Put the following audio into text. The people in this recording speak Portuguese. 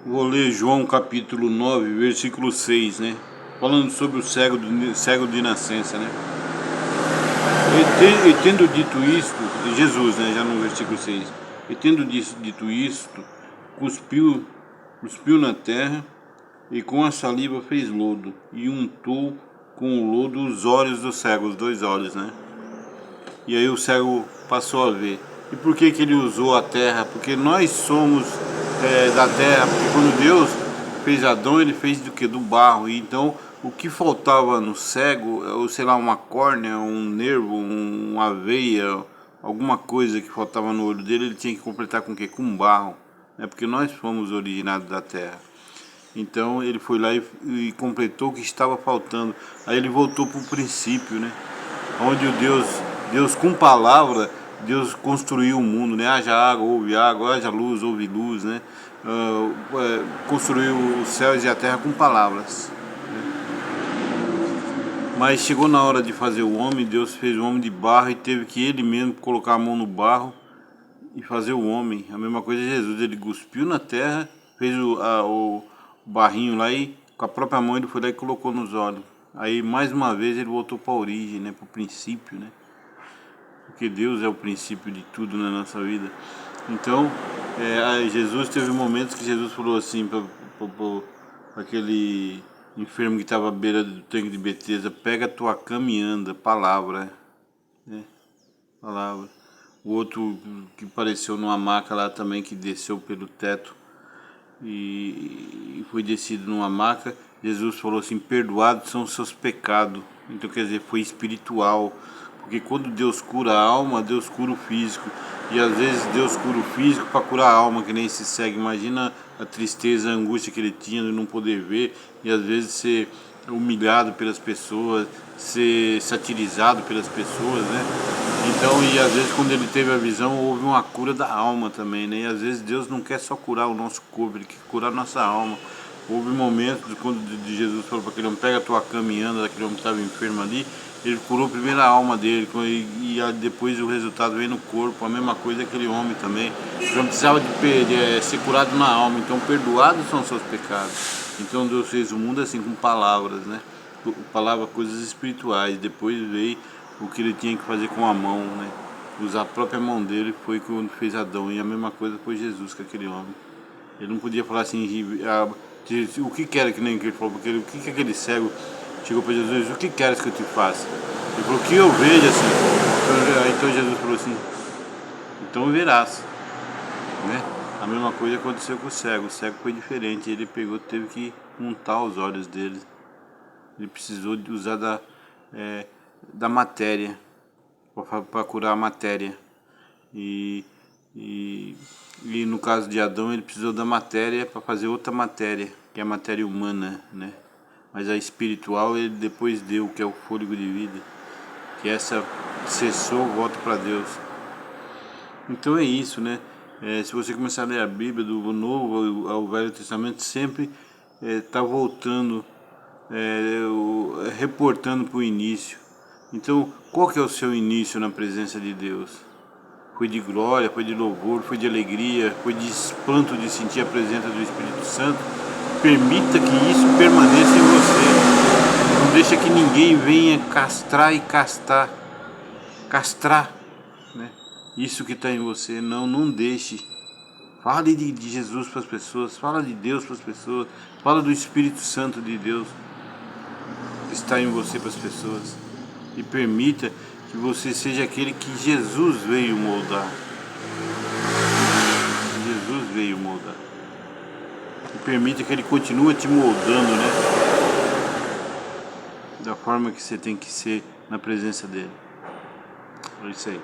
Vou ler João capítulo 9, versículo 6, né? Falando sobre o cego de nascença, né? E tendo dito isto, Jesus, né? Já no versículo 6. E tendo dito isto, cuspiu na terra e com a saliva fez lodo e untou com o lodo os olhos do cego, os dois olhos, né? E aí o cego passou a ver. E por que ele usou a terra? Porque nós somos da terra, porque quando Deus fez Adão, ele fez do que? Do barro. E então o que faltava no cego, ou sei lá, uma córnea, um nervo, uma veia, alguma coisa que faltava no olho dele, ele tinha que completar com o quê? Com barro, né? Porque nós fomos originados da terra. Então ele foi lá e completou o que estava faltando. Aí ele voltou para o princípio, né? Onde Deus com palavra, Deus construiu o mundo, né? Haja água, haja luz, houve luz, né? Construiu os céus e a terra com palavras. Mas chegou na hora de fazer o homem, Deus fez o homem de barro e teve que ele mesmo colocar a mão no barro e fazer o homem. A mesma coisa de Jesus, ele cuspiu na terra, fez o barrinho lá e com a própria mão ele foi lá e colocou nos olhos. Aí mais uma vez ele voltou para a origem, né? Para o princípio, né? Porque Deus é o princípio de tudo na nossa vida. Então, Jesus teve momentos que Jesus falou assim para aquele enfermo que estava à beira do tanque de Betesda: pega a tua cama e anda, palavra, né? Palavra. O outro que apareceu numa maca lá também, que desceu pelo teto e foi descido numa maca, Jesus falou assim: perdoados são os seus pecados. Então quer dizer, foi espiritual, porque quando Deus cura a alma, Deus cura o físico, e às vezes Deus cura o físico para curar a alma, que nem se segue. Imagina a tristeza, a angústia que ele tinha de não poder ver, e às vezes ser humilhado pelas pessoas, ser satirizado pelas pessoas, né? Então, e às vezes quando ele teve a visão, houve uma cura da alma também, né? E às vezes Deus não quer só curar o nosso corpo, Ele quer curar a nossa alma. Houve momentos quando Jesus falou para aquele homem: pega a tua cama e anda, daquele homem que estava enfermo ali. Ele curou primeiro a alma dele e depois o resultado veio no corpo. A mesma coisa aquele homem também. Ele não precisava de ser curado na alma. Então, perdoados são os seus pecados. Então Deus fez o mundo assim, com palavras, né? Palavra, coisas espirituais. Depois veio o que ele tinha que fazer com a mão, né? Usar a própria mão dele foi quando fez Adão. E a mesma coisa foi Jesus com aquele homem. Ele não podia falar assim: o que quer, que nem que ele falou, porque o que aquele cego chegou para Jesus: o que queres que eu te faça? Ele falou: o que eu vejo assim. Então Jesus falou assim: então verás, né? A mesma coisa aconteceu com o cego. O cego foi diferente. Ele teve que untar os olhos dele. Ele precisou de usar da matéria para curar a matéria. E no caso de Adão, ele precisou da matéria para fazer outra matéria, que é a matéria humana, né? Mas a espiritual ele depois deu, que é o fôlego de vida, que essa cessou, volta para Deus. Então é isso, né? Se você começar a ler a Bíblia do Novo ao Velho Testamento, sempre está voltando, reportando para o início. Então, qual que é o seu início na presença de Deus? Foi de glória, foi de louvor, foi de alegria, foi de espanto de sentir a presença do Espírito Santo. Permita que isso permaneça em você. Não deixa que ninguém venha castrar, né? Isso que está em você. Não deixe. Fale de Jesus para as pessoas, fala de Deus para as pessoas, fala do Espírito Santo de Deus que está em você para as pessoas. E permita que você seja aquele que Jesus veio moldar. Jesus veio moldar. E permita que Ele continue te moldando, né? Da forma que você tem que ser na presença dele. É isso aí.